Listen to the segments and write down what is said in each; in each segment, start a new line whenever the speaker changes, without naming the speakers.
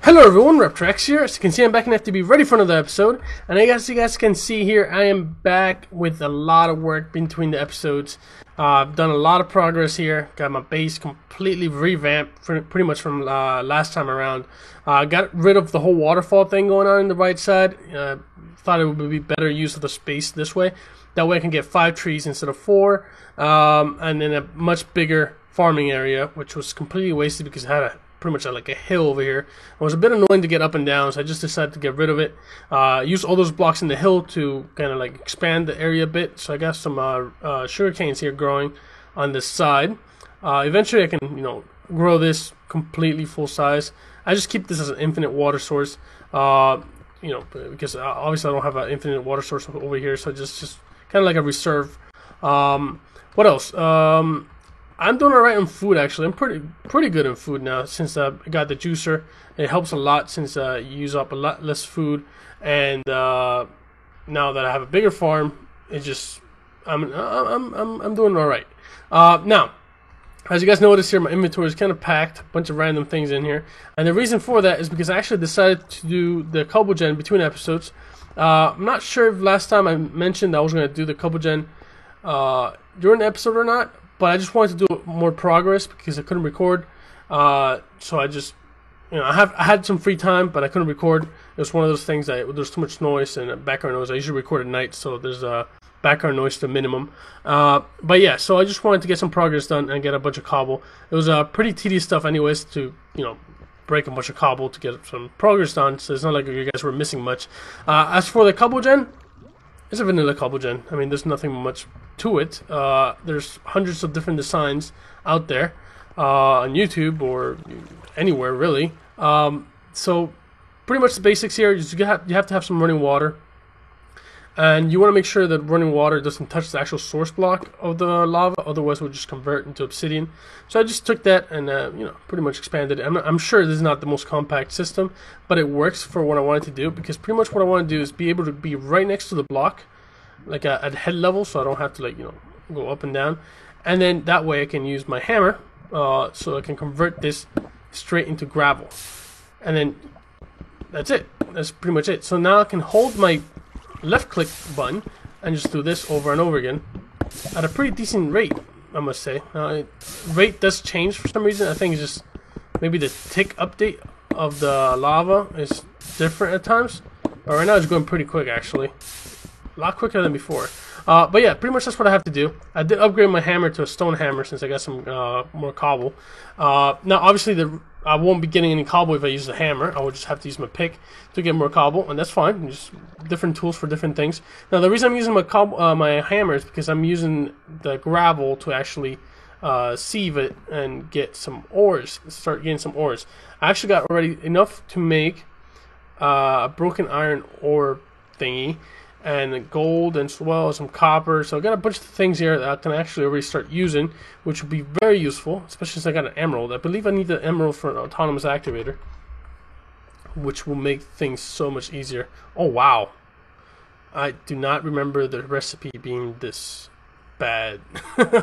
Hello everyone, Reptrex here. As you can see, I'm back in FTB ready for another episode. And as you guys can see here, I am back with a lot of work between the episodes. I've done a lot of progress here. Got my base completely revamped pretty much from last time around. Got rid of the whole waterfall thing going on the right side. Thought it would be better use of the space this way. That way I can get 5 trees instead of 4. And then a much bigger farming area, which was completely wasted because it had pretty much like a hill over here. It was a bit annoying to get up and down, so I just decided to get rid of it. Use all those blocks in the hill to kind of like expand the area a bit. So I got some sugar canes here growing on this side. Eventually I can, grow this completely full size. I just keep this as an infinite water source, because obviously I don't have an infinite water source over here, so just kind of like a reserve. What else? I'm doing alright on food actually. I'm pretty good in food now since I got the juicer. It helps a lot since you use up a lot less food, and now that I have a bigger farm, it just I'm doing alright. Now, as you guys notice here, my inventory is kind of packed, a bunch of random things in here, and the reason for that is because I actually decided to do the Cobble Gen between episodes. I'm not sure if last time I mentioned I was going to do the Cobble Gen during the episode or not. But I just wanted to do more progress because I couldn't record. So I just, I had some free time, but I couldn't record. It was one of those things that there's too much noise and background noise. I usually record at night, so there's background noise to minimum. But yeah, so I just wanted to get some progress done and get a bunch of cobble. It was pretty tedious stuff anyways to, break a bunch of cobble to get some progress done. So it's not like you guys were missing much. As for the Cobble Gen, it's a vanilla Cobble Gen. I mean, there's nothing much to it. There's hundreds of different designs out there on YouTube or anywhere really. So pretty much the basics here is you have to have some running water, and you want to make sure that running water doesn't touch the actual source block of the lava, otherwise it will just convert into obsidian. So I just took that and pretty much expanded it. I'm sure this is not the most compact system, but it works for what I wanted to do, because pretty much what I want to do is be able to be right next to the block, like at head level, so I don't have to go up and down, and then that way I can use my hammer so I can convert this straight into gravel, and then that's it. That's pretty much it. So now I can hold my left click button and just do this over and over again at a pretty decent rate, I must say. Rate does change for some reason. I think it's just maybe the tick update of the lava is different at times, but right now it's going pretty quick actually, a lot quicker than before. But yeah, pretty much that's what I have to do. I did upgrade my hammer to a stone hammer since I got some more cobble. Now obviously I won't be getting any cobble if I use the hammer. I will just have to use my pick to get more cobble, and that's fine. Just different tools for different things. Now the reason I'm using my hammer is because I'm using the gravel to actually sieve it and get some ores. Start getting some ores. I actually got already enough to make a broken iron ore thingy, and gold, and as well as some copper. So I got a bunch of things here that I can actually already start using, which will be very useful, especially since I got an emerald. I believe I need the emerald for an autonomous activator, which will make things so much easier. Oh wow, I do not remember the recipe being this bad.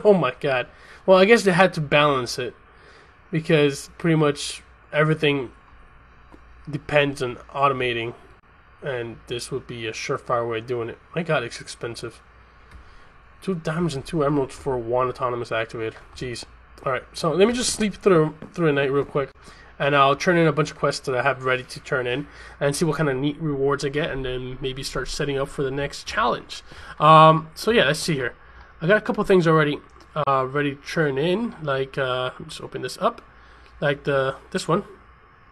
Oh my god. Well, I guess they had to balance it, because pretty much everything depends on automating, and this would be a surefire way of doing it. My god, it's expensive. 2 diamonds and 2 emeralds for 1 autonomous activator. Jeez. Alright, so let me just sleep through the night real quick, and I'll turn in a bunch of quests that I have ready to turn in, and see what kind of neat rewards I get, and then maybe start setting up for the next challenge. So yeah, let's see here. I got a couple things already ready to turn in, like, just open this up, like this one.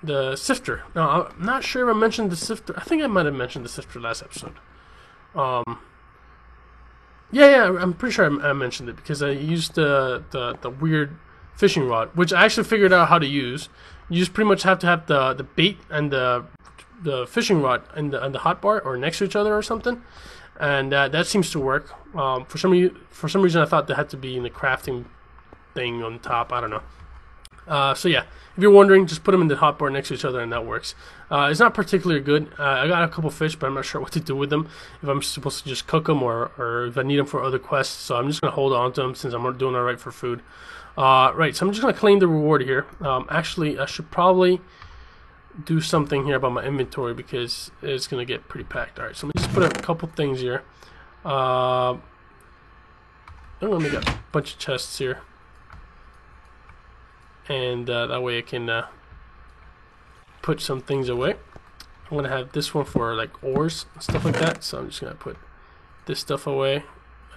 The sifter. Now, I'm not sure if I mentioned the sifter. I think I might have mentioned the sifter last episode. Yeah, I'm pretty sure I mentioned it, because I used the weird fishing rod, which I actually figured out how to use. You just pretty much have to have the bait and the fishing rod and the hotbar or next to each other or something, and that seems to work. For some reason, I thought that had to be in the crafting thing on top. I don't know. So yeah, if you're wondering, just put them in the hotbar next to each other and that works. It's not particularly good. I got a couple fish, but I'm not sure what to do with them. If I'm supposed to just cook them or if I need them for other quests. So I'm just going to hold on to them since I'm doing alright for food. Right, so I'm just going to claim the reward here. Actually, I should probably do something here about my inventory because it's gonna get pretty packed. Alright, so let me just put a couple things here. I'm gonna make a bunch of chests here, and that way I can put some things away. I'm gonna have this one for like ores and stuff like that, so I'm just gonna put this stuff away,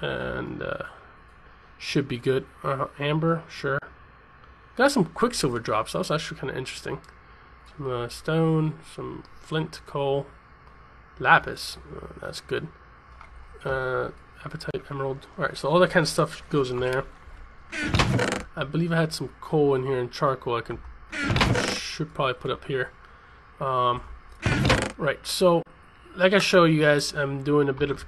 and should be good. Amber, sure. Got some quicksilver drops. That was actually kind of interesting. Some stone, some flint, coal, lapis. That's good. Apatite, emerald. Alright, so all that kind of stuff goes in there. I believe I had some coal in here and charcoal should probably put up here. Right, so like I showed you guys, I'm doing a bit of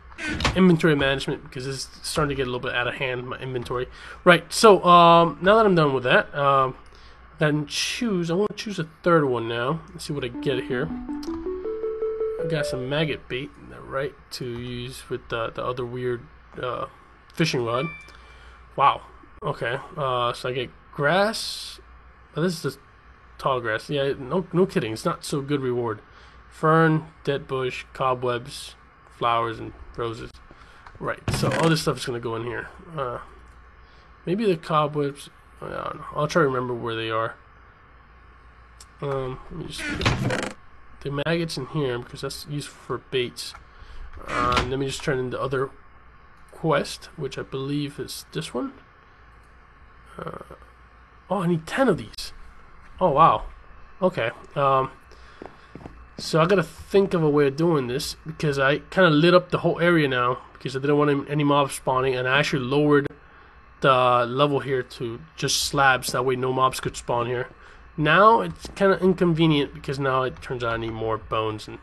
inventory management because it's starting to get a little bit out of hand, my inventory. Right, so now that I'm done with that, I want to choose a third one now. Let's see what I get here. I got some maggot bait, right, to use with the other weird fishing rod. Wow. Okay. So I get grass. Oh, this is the tall grass. Yeah. No kidding. It's not so good reward. Fern, dead bush, cobwebs, flowers, and roses. Right. So all this stuff is gonna go in here. Maybe the cobwebs. I don't know. I'll try to remember where they are. Let me just put the maggots in here because that's used for baits. Let me just turn in the other quest, which I believe is this one. Oh, I need 10 of these. Oh, wow. Okay. So I gotta think of a way of doing this because I kind of lit up the whole area now because I didn't want any mobs spawning, and I actually lowered the level here to just slabs. That way no mobs could spawn here. Now it's kind of inconvenient because now it turns out I need more bones and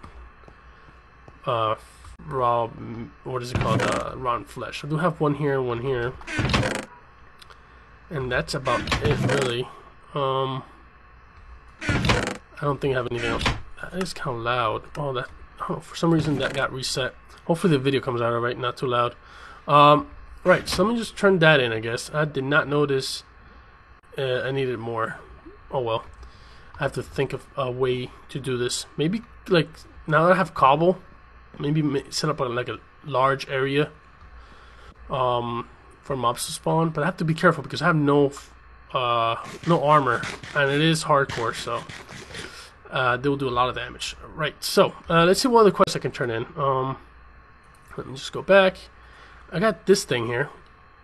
raw, what is it called, rotten flesh. I do have one here and one here, and that's about it really. I don't think I have anything else. That is kind of loud. Oh, that, oh, for some reason that got reset. Hopefully the video comes out alright, not too loud. Right, so let me just turn that in, I guess. I did not notice I needed more. Oh well. I have to think of a way to do this. Maybe, like, now that I have cobble, maybe set up like a large area for mobs to spawn. But I have to be careful because I have no armor, and it is hardcore, so they will do a lot of damage. Right, so let's see what other quests I can turn in. Let me just go back. I got this thing here,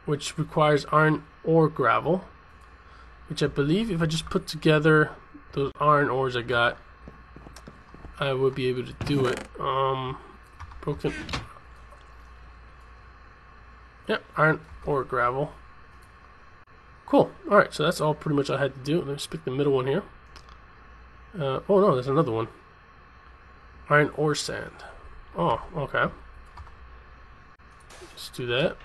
which requires iron ore gravel, which I believe if I just put together those iron ores I got, I would be able to do it. Broken. Yep, iron ore gravel. Cool. Alright, so that's all pretty much I had to do. Let me just pick the middle one here. Oh no, there's another one. Iron ore sand. Oh, okay. Let's do that.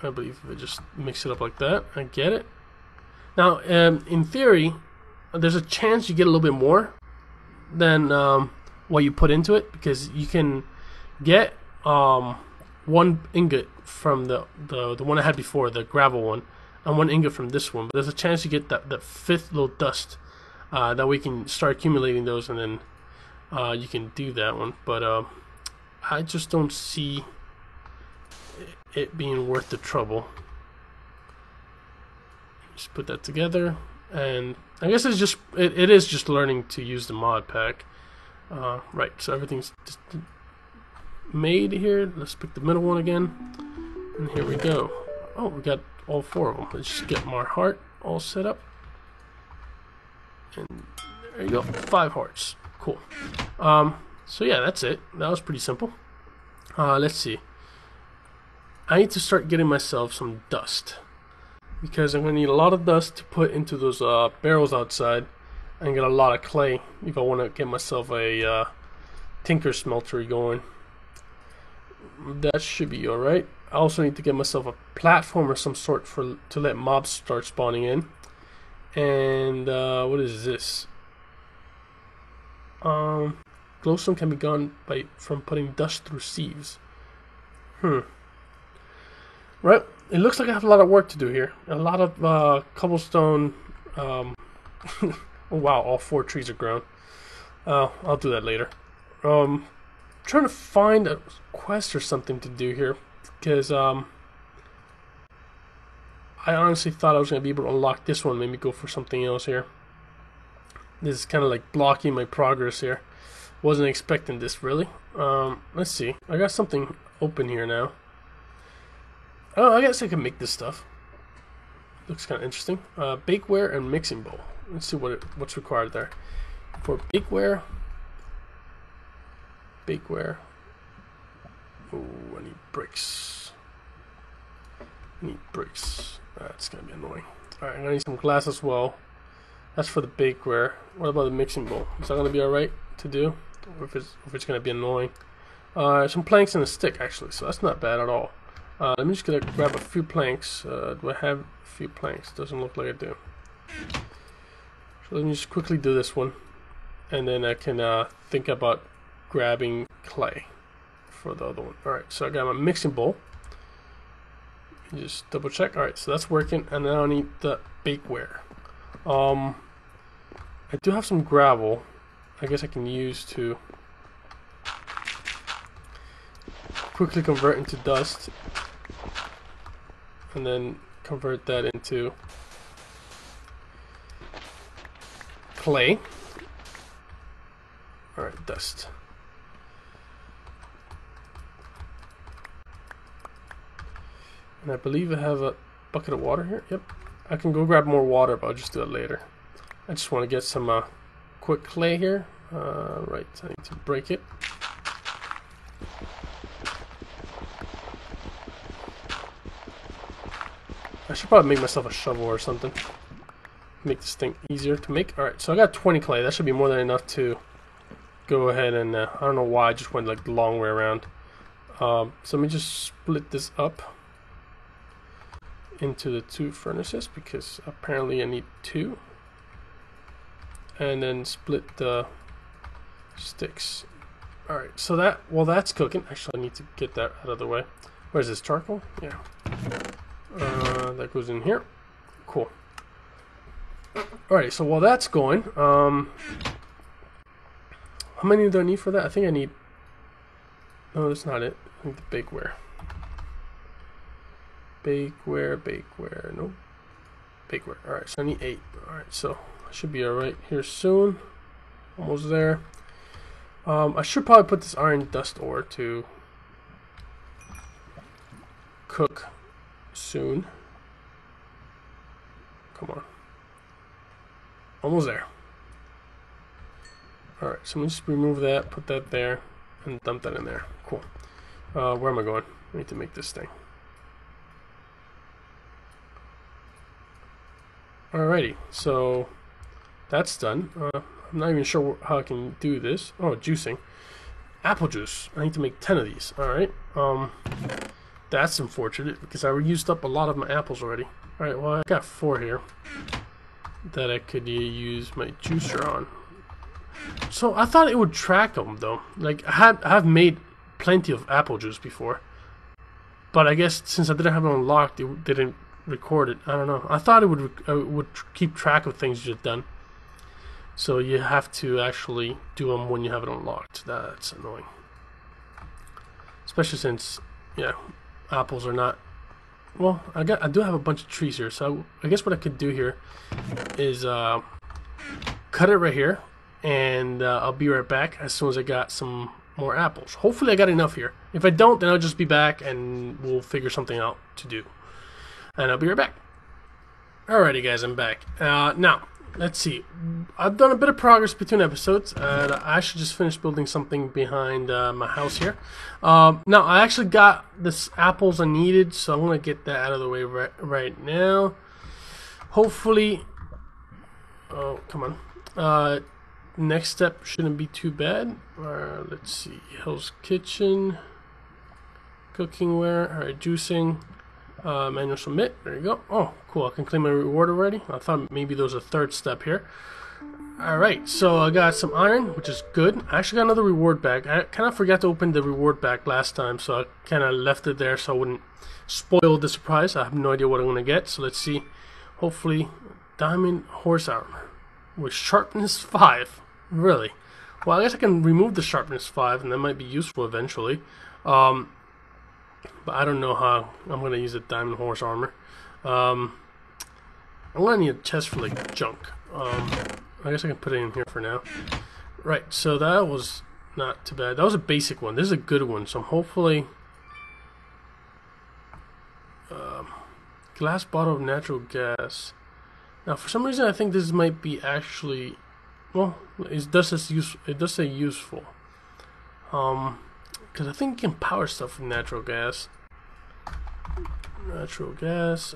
I believe if I just mix it up like that, I get it. Now, in theory, there's a chance you get a little bit more than what you put into it, because you can get one ingot from the one I had before, the gravel one, and one ingot from this one. But there's a chance you get that fifth little dust. That we can start accumulating those, and then you can do that one. But I just don't see it being worth the trouble. Just put that together, and I guess it's just it is just learning to use the mod pack. Right, so everything's just made here. Let's pick the middle one again, and here we go. Oh, we got all four of them. Let's just get my heart all set up, and there you go, 5 hearts. Cool. So yeah, that's it. That was pretty simple. Let's see. I need to start getting myself some dust, because I'm going to need a lot of dust to put into those barrels outside, and get a lot of clay if I want to get myself a tinker smeltery going. That should be alright. I also need to get myself a platform or some sort to let mobs start spawning in. And what is this? Glowstone can be gone from putting dust through sieves. Right. It looks like I have a lot of work to do here. A lot of cobblestone. Oh wow, all 4 trees are grown. I'll do that later. Trying to find a quest or something to do here, because I honestly thought I was going to be able to unlock this one, maybe go for something else here. This is kind of like blocking my progress here. Wasn't expecting this, really. Let's see. I got something open here now. Oh, I guess I can make this stuff. Looks kind of interesting. Bakeware and mixing bowl. Let's see what's required there. For bakeware. Oh, I need bricks. That's going to be annoying. Alright, I'm going to need some glass as well. That's for the bakeware. What about the mixing bowl? Is that going to be alright to do? Or if it's going to be annoying? Some planks and a stick, actually, so that's not bad at all. Let me just grab a few planks. Do I have a few planks? Doesn't look like I do. So let me just quickly do this one. And then I can think about grabbing clay for the other one. Alright, so I got my mixing bowl. Just double check. Alright, so that's working. And now I need the bakeware. I do have some gravel. I guess I can use to quickly convert into dust. And then convert that into clay. Alright, dust. And I believe I have a bucket of water here. Yep. I can go grab more water, but I'll just do it later. I just want to get some quick clay here. Right, I need to break it. I should probably make myself a shovel or something. Make this thing easier to make. Alright, so I got 20 clay. That should be more than enough to go ahead and... I don't know why I just went like the long way around. So let me just split this up into the 2 furnaces, because apparently I need 2. And then split the sticks. Alright, so that's cooking. Actually, I need to get that out of the way. Where's this, charcoal? Yeah. That goes in here. Cool. Alright, so while that's going, how many do I need for that? I think I need... No, that's not it. I need the bakeware. Bakeware, nope. Bakeware. Alright, so I need 8. Alright, so I should be alright here soon. Almost there. I should probably put this iron dust ore to cook soon. Come on. Almost there. Alright, so let me just remove that, put that there, and dump that in there. Cool. Where am I going? I need to make this thing. Alrighty, so that's done. I'm not even sure how I can do this. Oh, juicing. Apple juice. I need to make 10 of these. Alright. That's unfortunate because I used up a lot of my apples already. Alright, well, I got 4 here that I could use my juicer on. So I thought it would track them though. Like I have made plenty of apple juice before, but I guess since I didn't have it unlocked, it didn't record it. I don't know. I thought it would keep track of things you've done. So you have to actually do them when you have it unlocked. That's annoying. Especially since, yeah, apples are not... Well, I do have a bunch of trees here, so I guess what I could do here is cut it right here, and I'll be right back as soon as I got some more apples. Hopefully I got enough here. If I don't, then I'll just be back and we'll figure something out to do. And I'll be right back. Alrighty guys, I'm back. Now, let's see. I've done a bit of progress between episodes. I should just finish building something behind my house here. Now, I actually got this apples I needed, so I'm going to get that out of the way right now. Hopefully... Oh, come on. Next step shouldn't be too bad. Let's see. Hell's Kitchen. Cookingware. Alright, juicing. Manual submit. There you go. Oh, cool. I can claim my reward already. I thought maybe there was a third step here. Alright, so I got some iron, which is good. I actually got another reward bag. I kind of forgot to open the reward bag last time, so I kind of left it there so I wouldn't spoil the surprise. I have no idea what I'm going to get, so let's see. Hopefully, diamond horse armor. with sharpness 5. Really? Well, I guess I can remove the sharpness 5, and that might be useful eventually. But I don't know how I'm going to use the diamond horse armor. I'm going to need a chest for like junk. I guess I can put it in here for now. Right, so that was not too bad. That was a basic one. This is a good one, so hopefully... glass bottle of natural gas. Now, for some reason, I think this might be actually... Well, it does say useful. Because I think you can power stuff with natural gas. Natural gas,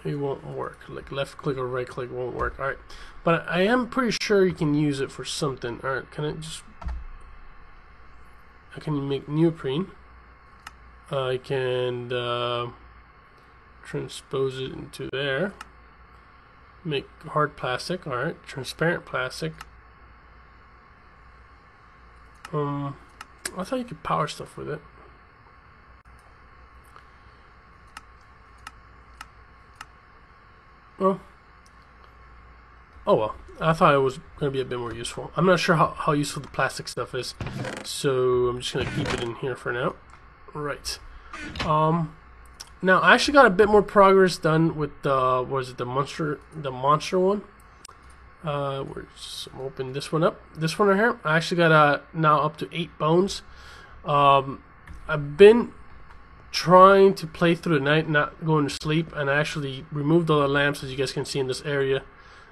it won't work. Like left click or right click won't work. Alright, but I am pretty sure you can use it for something. Alright, can I can make neoprene. I can transpose it into there. Make hard plastic. Alright, transparent plastic. I thought you could power stuff with it. Oh well. I thought it was going to be a bit more useful. I'm not sure how useful the plastic stuff is, so I'm just going to keep it in here for now. Right. Now I actually got a bit more progress done with the the monster one. We're just open this one up. This one right here. I actually got now up to 8 bones. I've been trying to play through the night, not going to sleep, and I actually removed all the lamps, as you guys can see in this area.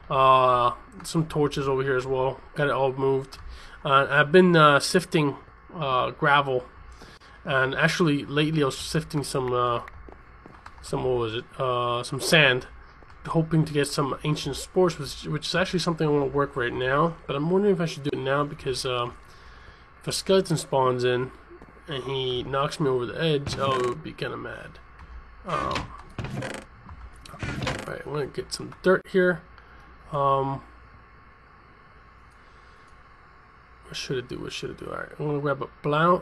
Some torches over here as well. Got it all moved. I've been sifting gravel, and actually lately I was sifting some what was it? Some sand, hoping to get some ancient spores, which is actually something I want to work right now. But I'm wondering if I should do it now, because if a skeleton spawns in and he knocks me over the edge, oh, it would be kind of mad. Alright, I'm gonna get some dirt here. What should I do? Alright, I'm gonna grab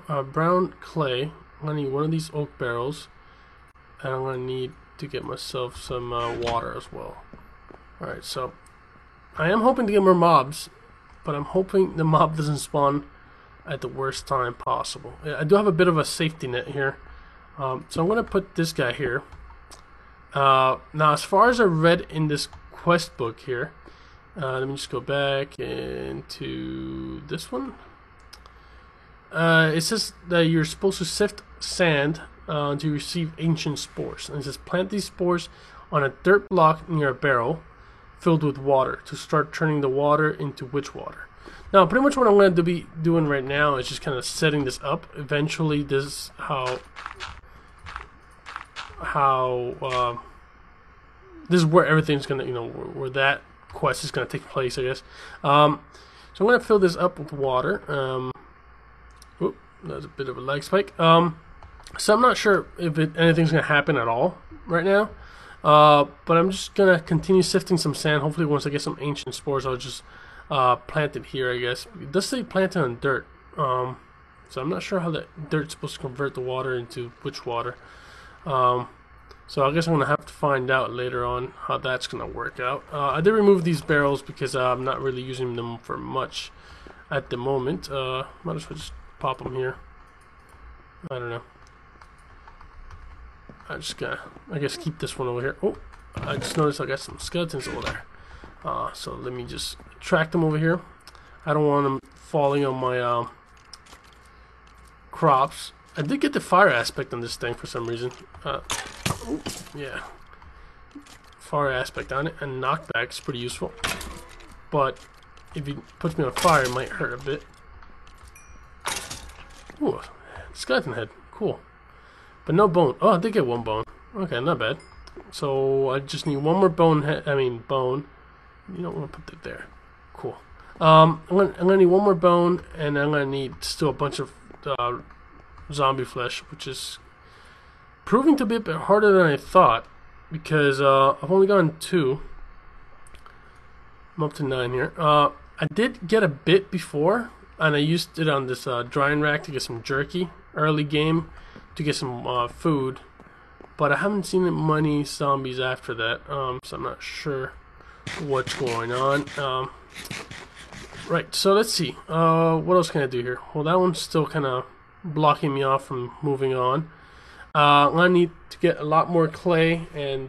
a brown clay. I'm gonna need one of these oak barrels, and I'm gonna need to get myself some water as well. Alright, so I am hoping to get more mobs, but I'm hoping the mob doesn't spawn at the worst time possible. I do have a bit of a safety net here, so I'm gonna put this guy here. Now, as far as I read in this quest book here, let me just go back into this one. It says that you're supposed to sift sand to receive ancient spores, and it says plant these spores on a dirt block near a barrel filled with water to start turning the water into witch water. Now, pretty much what I'm going to be doing right now is just kind of setting this up. Eventually, this is this is where everything's going to, where that quest is going to take place, I guess. So I'm going to fill this up with water. Oop, that's a bit of a lag spike. So I'm not sure if anything's going to happen at all right now. But I'm just going to continue sifting some sand. Hopefully, once I get some ancient spores, I'll just plant it here, I guess. It does say plant it on dirt. So I'm not sure how that dirt's supposed to convert the water into witch water. So I guess I'm going to have to find out later on how that's going to work out. I did remove these barrels because I'm not really using them for much at the moment. Might as well just pop them here. I don't know. I'm just gonna, I guess, keep this one over here. Oh, I just noticed I got some skeletons over there. So let me just track them over here. I don't want them falling on my crops. I did get the fire aspect on this thing for some reason. Yeah, fire aspect on it, and knockback is pretty useful. But if it puts me on fire, it might hurt a bit. Ooh, skeleton head, cool. But no bone. Oh, I did get one bone. Okay, not bad. So I just need one more bone. Bone. You don't want to put that there. Cool. I'm gonna need one more bone, and I'm gonna need still a bunch of zombie flesh, which is proving to be a bit harder than I thought, because I've only gotten 2. I'm up to 9 here. I did get a bit before, and I used it on this drying rack to get some jerky early game, to get some food. but I haven't seen many zombies after that, so I'm not sure what's going on. Right, so let's see. What else can I do here? Well, that one's still kind of blocking me off from moving on. I need to get a lot more clay and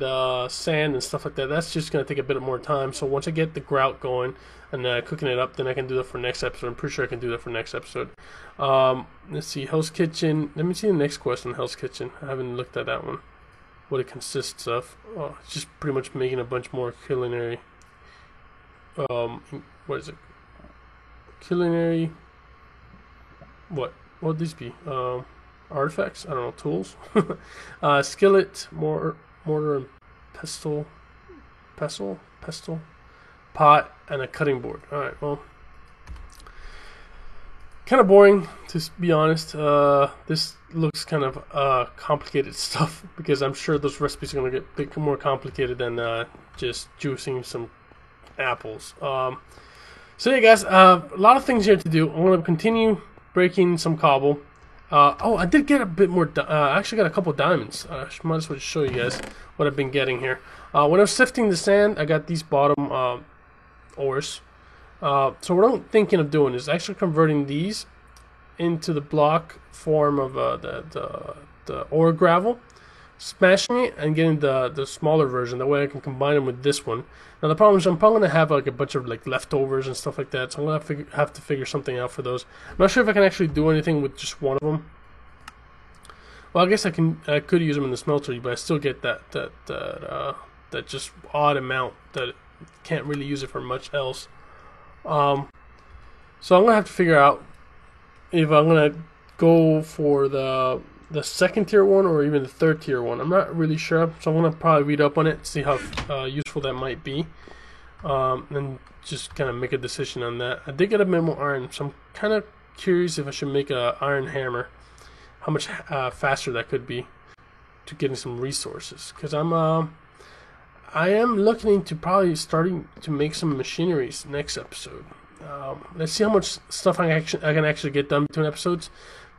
sand and stuff like that. That's just going to take a bit more time. So once I get the grout going and cooking it up, then I can do that for next episode. I'm pretty sure I can do that for next episode. Let's see, Hell's Kitchen. Let me see the next quest on Hell's Kitchen. I haven't looked at that one. What it consists of. Oh, it's just pretty much making a bunch more culinary. What is it? Culinary. What would these be? Artifacts? I don't know. Tools. Skillet, mortar and pestle, pot, and a cutting board. All right. Well, kind of boring to be honest. This looks kind of complicated stuff because I'm sure those recipes are going to get a bit more complicated than just juicing some apples. So yeah, guys, a lot of things here to do. I'm going to continue breaking some cobble. I did get a bit more. I actually got a couple diamonds. I might as well show you guys what I've been getting here. When I was sifting the sand, I got these bottom ores. So what I'm thinking of doing is actually converting these into the block form of the ore gravel, smashing it and getting the smaller version. That way I can combine them with this one. Now the problem is I'm probably gonna have like a bunch of like leftovers and stuff like that, so I'm gonna have to figure something out for those. I'm not sure if I can actually do anything with just one of them. Well, I guess I could use them in the smeltery, but I still get that just odd amount that can't really use it for much else. So I'm gonna have to figure out if I'm gonna go for the second tier one or even the third tier one. I'm not really sure, so I'm gonna probably read up on it, see how useful that might be, and just kind of make a decision on that. I did get a bit more iron, so I'm kind of curious if I should make a iron hammer. How much faster that could be to getting some resources? Because I am looking into probably starting to make some machineries next episode. Let's see how much stuff I can actually get done between episodes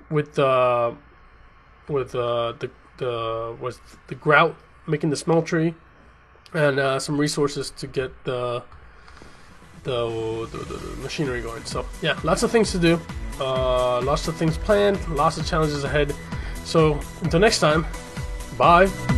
with the grout, making the smeltery, and some resources to get the machinery going. So yeah, lots of things to do, lots of things planned, lots of challenges ahead. So until next time, bye.